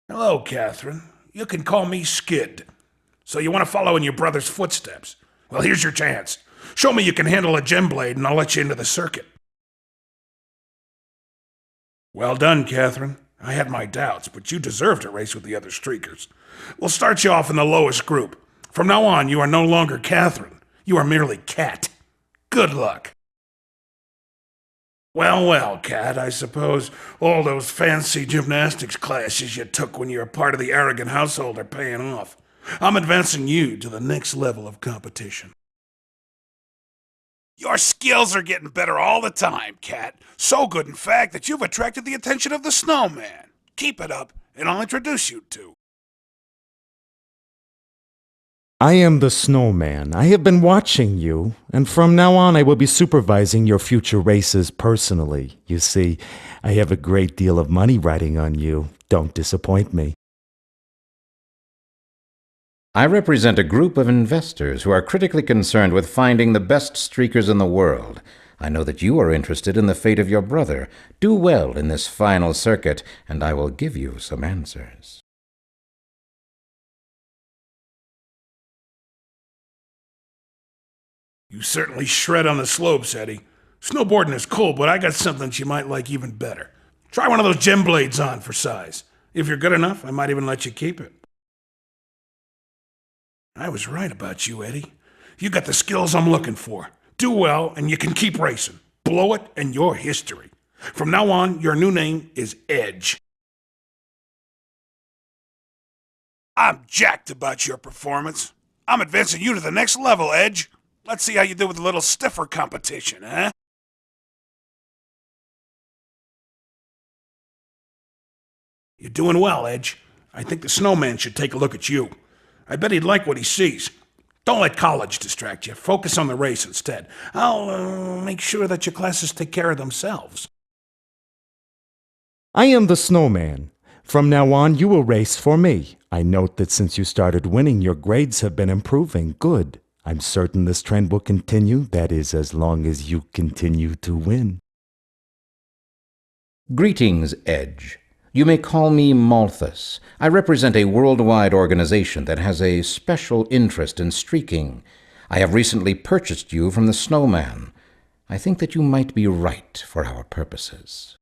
Hello, Catherine. You can call me Skid. So you want to follow in your brother's footsteps? Well, here's your chance. Show me you can handle a gem blade and I'll let you into the circuit. Well done, Catherine. I had my doubts, but you deserve to race with the other streakers. We'll start you off in the lowest group. From now on, you are no longer Catherine. You are merely Cat. Good luck. Well, Cat, I suppose all those fancy gymnastics classes you took when you were part of the arrogant household are paying off. I'm advancing you to the next level of competition. Your skills are getting better all the time, Cat. So good, in fact, that you've attracted the attention of the snowman. Keep it up, and I'll introduce you to. I am the snowman. I have been watching you, and from now on I will be supervising your future races personally. You see, I have a great deal of money riding on you. Don't disappoint me. I represent a group of investors who are critically concerned with finding the best streakers in the world. I know that you are interested in the fate of your brother. Do well in this final circuit, and I will give you some answers. You certainly shred on the slopes, Eddie. Snowboarding is cool, but I got something you might like even better. Try one of those gem blades on for size. If you're good enough, I might even let you keep it. I was right about you, Eddie. You got the skills I'm looking for. Do well, and you can keep racing. Blow it, and you're history. From now on, your new name is Edge. I'm jacked about your performance. I'm advancing you to the next level, Edge. Let's see how you do with a little stiffer competition, huh? You're doing well, Edge. I think the snowman should take a look at you. I bet he'd like what he sees. Don't let college distract you. Focus on the race instead. I'll make sure that your classes take care of themselves. I am the snowman. From now on, you will race for me. I note that since you started winning, your grades have been improving. Good. I'm certain this trend will continue. That is, as long as you continue to win. Greetings, Edge. You may call me Malthus. I represent a worldwide organization that has a special interest in streaking. I have recently purchased you from the snowman. I think that you might be right for our purposes.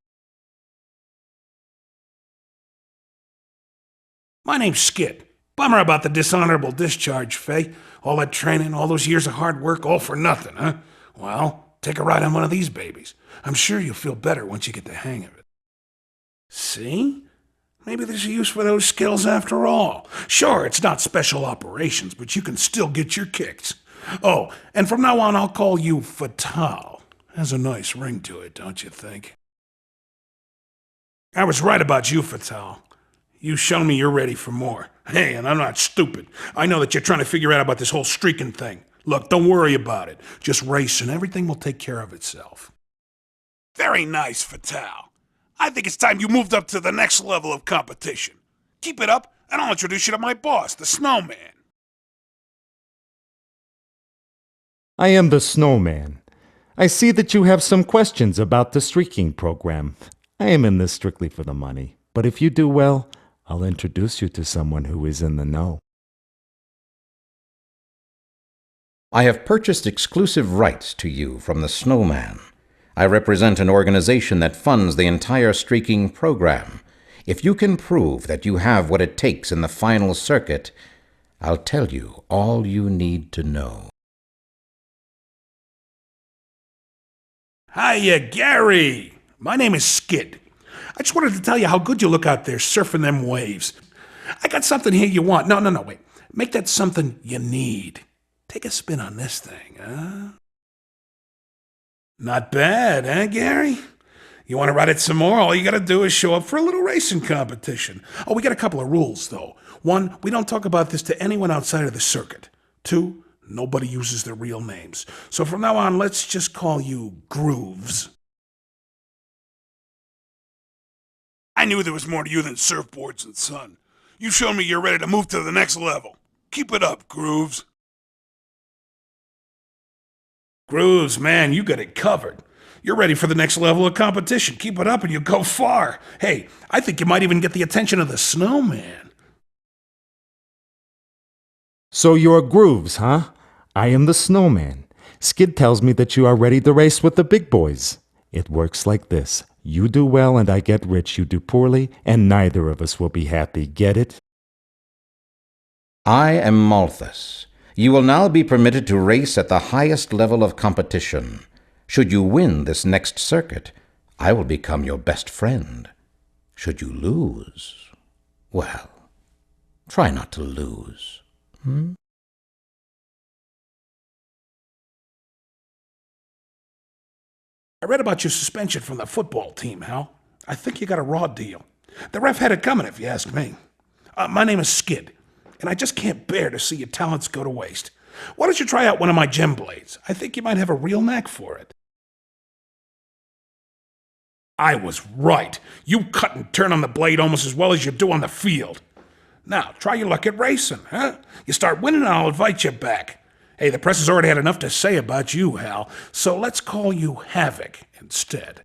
My name's Skid. Bummer about the dishonorable discharge, Faye. All that training, all those years of hard work, all for nothing, huh? Well, take a ride on one of these babies. I'm sure you'll feel better once you get the hang of it. See? Maybe there's a use for those skills after all. Sure, it's not special operations, but you can still get your kicks. Oh, and from now on I'll call you Fatal. Has a nice ring to it, don't you think? I was right about you, Fatal. You've shown me you're ready for more. Hey, and I'm not stupid. I know that you're trying to figure out about this whole streaking thing. Look, don't worry about it. Just race and everything will take care of itself. Very nice, Fatal. I think it's time you moved up to the next level of competition. Keep it up, and I'll introduce you to my boss, the Snowman. I am the snowman. I see that you have some questions about the streaking program. I am in this strictly for the money, but if you do well, I'll introduce you to someone who is in the know. I have purchased exclusive rights to you from the snowman. I represent an organization that funds the entire streaking program. If you can prove that you have what it takes in the final circuit, I'll tell you all you need to know. Hiya, Gary. My name is Skid. I just wanted to tell you how good you look out there surfing them waves. I got something here you want. No, wait. Make that something you need. Take a spin on this thing, huh? Not bad, eh, Gary? You want to ride it some more? All you got to do is show up for a little racing competition. Oh, we got a couple of rules, though. One, we don't talk about this to anyone outside of the circuit. Two, nobody uses their real names. So from now on, let's just call you Grooves. I knew there was more to you than surfboards and sun. You've shown me you're ready to move to the next level. Keep it up, Grooves. Grooves, man, you got it covered. You're ready for the next level of competition. Keep it up and you'll go far. Hey, I think you might even get the attention of the snowman. So you're Grooves, huh? I am the snowman. Skid tells me that you are ready to race with the big boys. It works like this. You do well and I get rich. You do poorly and neither of us will be happy. Get it? I am Malthus. You will now be permitted to race at the highest level of competition. Should you win this next circuit, I will become your best friend. Should you lose, well, try not to lose. I read about your suspension from the football team, Hal. I think you got a raw deal. The ref had it coming, if you ask me. My name is Skid, and I just can't bear to see your talents go to waste. Why don't you try out one of my gem blades? I think you might have a real knack for it. I was right. You cut and turn on the blade almost as well as you do on the field. Now, try your luck at racing, huh? You start winning and I'll invite you back. Hey, the press has already had enough to say about you, Hal, so let's call you Havoc instead.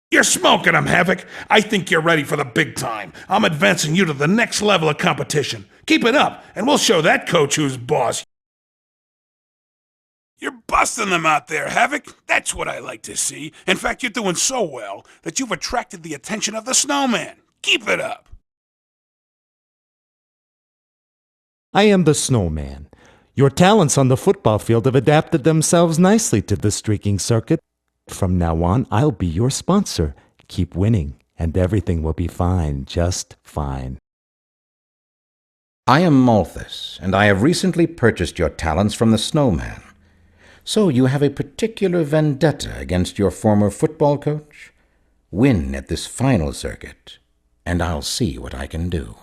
You're smoking 'em, Havoc. I think you're ready for the big time. I'm advancing you to the next level of competition. Keep it up, and we'll show that coach who's boss. You're busting them out there, Havoc. That's what I like to see. In fact, you're doing so well that you've attracted the attention of the snowman. Keep it up. I am the snowman. Your talents on the football field have adapted themselves nicely to the streaking circuit. From now on, I'll be your sponsor. Keep winning, and everything will be fine, just fine. I am Malthus, and I have recently purchased your talents from the snowman. So you have a particular vendetta against your former football coach? Win at this final circuit, and I'll see what I can do.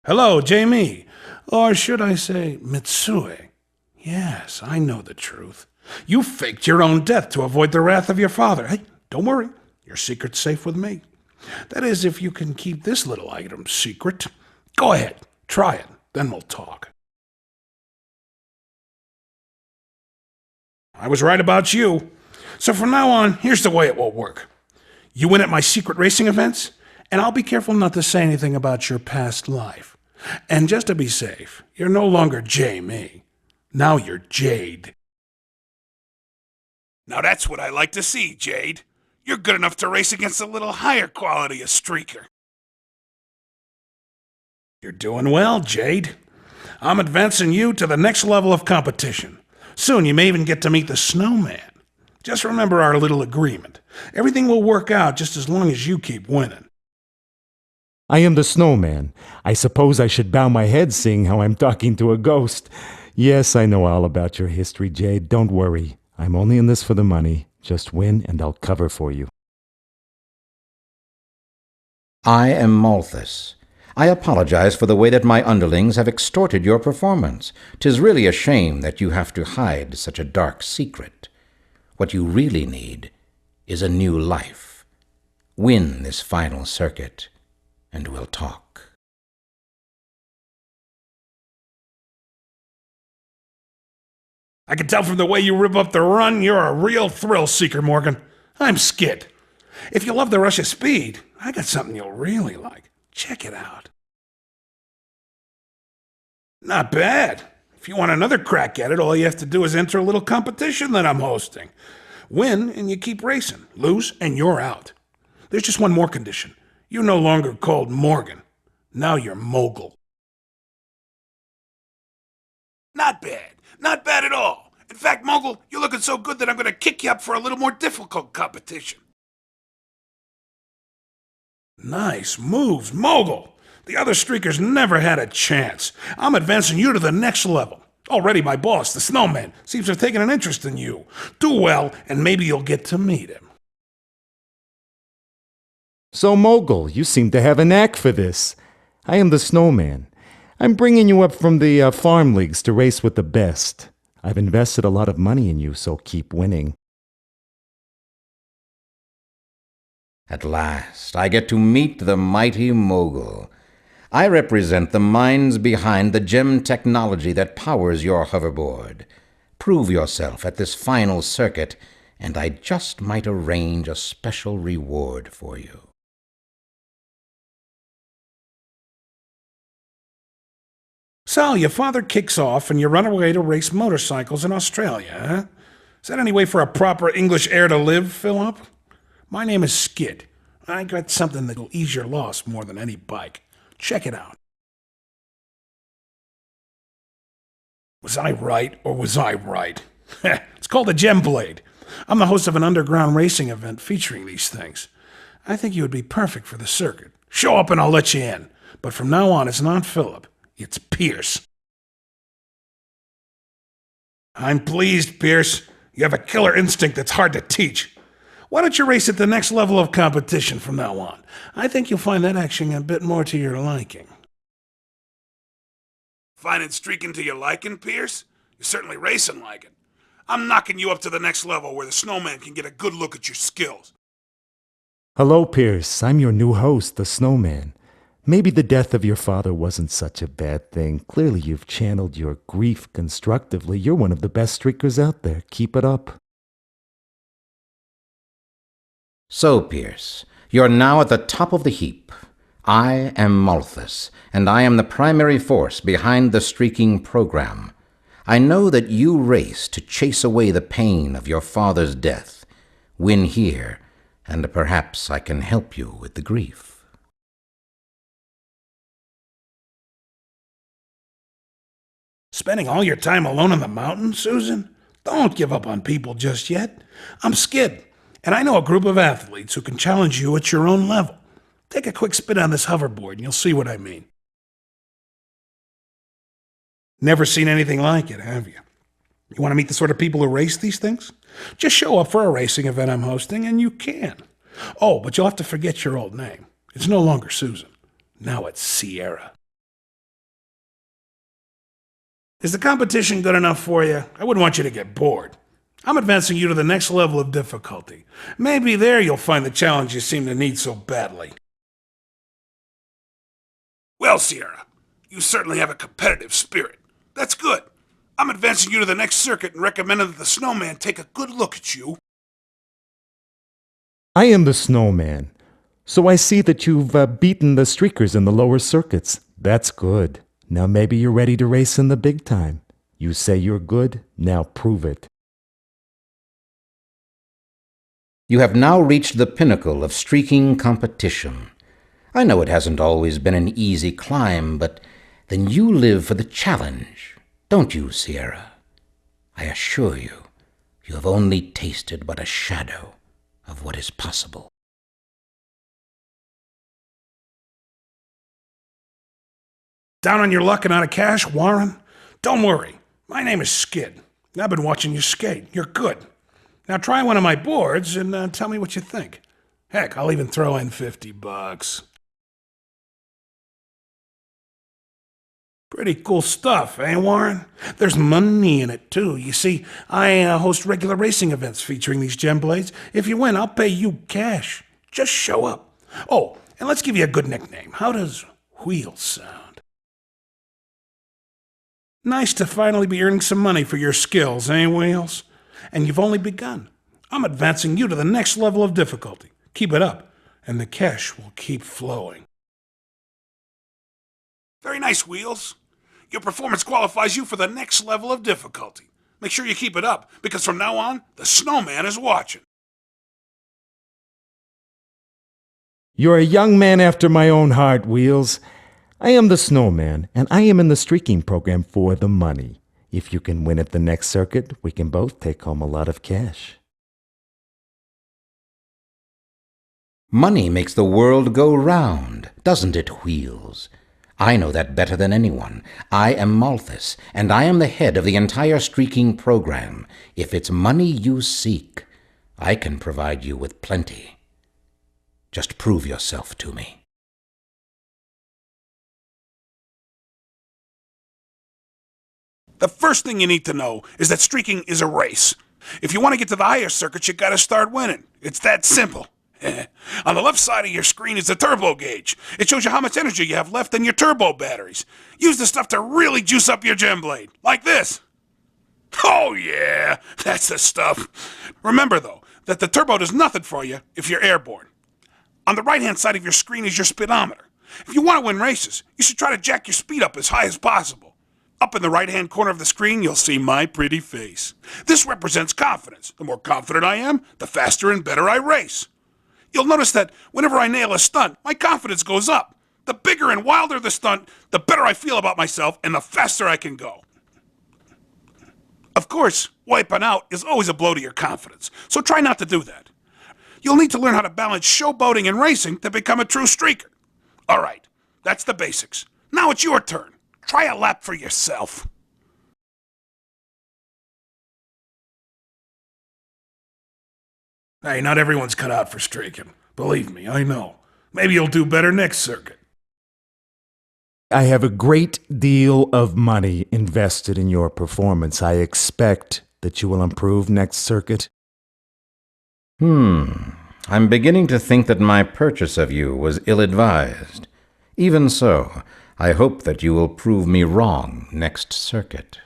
Hello, Jamie. Or should I say Mitsue? Yes, I know the truth. You faked your own death to avoid the wrath of your father. Hey, don't worry. Your secret's safe with me. That is, if you can keep this little item secret. Go ahead, try it, then we'll talk. I was right about you. So from now on, here's the way it will work. You win at my secret racing events, and I'll be careful not to say anything about your past life. And just to be safe, you're no longer Jamie. Now you're Jade. Now that's what I like to see, Jade. You're good enough to race against a little higher quality of streaker. You're doing well, Jade. I'm advancing you to the next level of competition. Soon you may even get to meet the snowman. Just remember our little agreement. Everything will work out just as long as you keep winning. I am the snowman. I suppose I should bow my head seeing how I'm talking to a ghost. Yes, I know all about your history, Jade. Don't worry. I'm only in this for the money. Just win and I'll cover for you. I am Malthus. I apologize for the way that my underlings have extorted your performance. 'Tis really a shame that you have to hide such a dark secret. What you really need is a new life. Win this final circuit, and we'll talk. I can tell from the way you rip up the run, you're a real thrill seeker, Morgan. I'm Skid. If you love the rush of speed, I got something you'll really like. Check it out. Not bad. If you want another crack at it, all you have to do is enter a little competition that I'm hosting. Win, and you keep racing. Lose, and you're out. There's just one more condition. You're no longer called Morgan. Now you're Mogul. Not bad. Not bad at all. In fact, Mogul, you're looking so good that I'm going to kick you up for a little more difficult competition. Nice moves, Mogul. The other streakers never had a chance. I'm advancing you to the next level. Already my boss, the snowman, seems to have taken an interest in you. Do well, and maybe you'll get to meet him. So, Mogul, you seem to have a knack for this. I am the snowman. I'm bringing you up from the farm leagues to race with the best. I've invested a lot of money in you, so keep winning. At last, I get to meet the mighty Mogul. I represent the minds behind the gem technology that powers your hoverboard. Prove yourself at this final circuit, and I just might arrange a special reward for you. So, your father kicks off and you run away to race motorcycles in Australia, huh? Is that any way for a proper English heir to live, Philip? My name is Skid. I got something that'll ease your loss more than any bike. Check it out. Was I right, or was I right? It's called a Gem Blade. I'm the host of an underground racing event featuring these things. I think you would be perfect for the circuit. Show up and I'll let you in. But from now on, it's not Philip. It's Pierce. I'm pleased, Pierce. You have a killer instinct that's hard to teach. Why don't you race at the next level of competition from now on? I think you'll find that action a bit more to your liking. Finding streaking to your liking, Pierce? You're certainly racing like it. I'm knocking you up to the next level where the snowman can get a good look at your skills. Hello, Pierce. I'm your new host, the Snowman. Maybe the death of your father wasn't such a bad thing. Clearly you've channeled your grief constructively. You're one of the best streakers out there. Keep it up. So, Pierce, you're now at the top of the heap. I am Malthus, and I am the primary force behind the streaking program. I know that you race to chase away the pain of your father's death. Win here, and perhaps I can help you with the grief. Spending all your time alone in the mountains, Susan? Don't give up on people just yet. I'm Skid, and I know a group of athletes who can challenge you at your own level. Take a quick spin on this hoverboard and you'll see what I mean. Never seen anything like it, have you? You want to meet the sort of people who race these things? Just show up for a racing event I'm hosting and you can. Oh, but you'll have to forget your old name. It's no longer Susan. Now it's Sierra. Is the competition good enough for you? I wouldn't want you to get bored. I'm advancing you to the next level of difficulty. Maybe there you'll find the challenge you seem to need so badly. Well, Sierra, you certainly have a competitive spirit. That's good. I'm advancing you to the next circuit and recommending that the snowman take a good look at you. I am the Snowman. So I see that you've beaten the streakers in the lower circuits. That's good. Now maybe you're ready to race in the big time. You say you're good, now prove it. You have now reached the pinnacle of streaking competition. I know it hasn't always been an easy climb, but then you live for the challenge, don't you, Sierra? I assure you, you have only tasted but a shadow of what is possible. Down on your luck and out of cash, Warren? Don't worry. My name is Skid. I've been watching you skate. You're good. Now try one of my boards and tell me what you think. Heck, I'll even throw in $50. Pretty cool stuff, eh, Warren? There's money in it, too. You see, I host regular racing events featuring these gem blades. If you win, I'll pay you cash. Just show up. Oh, and let's give you a good nickname. How does Wheels sound? Nice to finally be earning some money for your skills, eh, Wheels? And you've only begun. I'm advancing you to the next level of difficulty. Keep it up, and the cash will keep flowing. Very nice, Wheels. Your performance qualifies you for the next level of difficulty. Make sure you keep it up, because from now on, the snowman is watching. You're a young man after my own heart, Wheels. I am the Snowman, and I am in the streaking program for the money. If you can win at the next circuit, we can both take home a lot of cash. Money makes the world go round, doesn't it, Wheels? I know that better than anyone. I am Malthus, and I am the head of the entire streaking program. If it's money you seek, I can provide you with plenty. Just prove yourself to me. The first thing you need to know is that streaking is a race. If you want to get to the higher circuits, you gotta start winning. It's that simple. On the left side of your screen is the turbo gauge. It shows you how much energy you have left in your turbo batteries. Use this stuff to really juice up your gem blade, like this. Oh yeah, that's the stuff. Remember though, that the turbo does nothing for you if you're airborne. On the right-hand side of your screen is your speedometer. If you want to win races, you should try to jack your speed up as high as possible. Up in the right-hand corner of the screen, you'll see my pretty face. This represents confidence. The more confident I am, the faster and better I race. You'll notice that whenever I nail a stunt, my confidence goes up. The bigger and wilder the stunt, the better I feel about myself and the faster I can go. Of course, wiping out is always a blow to your confidence, so try not to do that. You'll need to learn how to balance showboating and racing to become a true streaker. All right, that's the basics. Now it's your turn. Try a lap for yourself. Hey, not everyone's cut out for streaking. Believe me, I know. Maybe you'll do better next circuit. I have a great deal of money invested in your performance. I expect that you will improve next circuit. I'm beginning to think that my purchase of you was ill-advised. Even so, I hope that you will prove me wrong next circuit.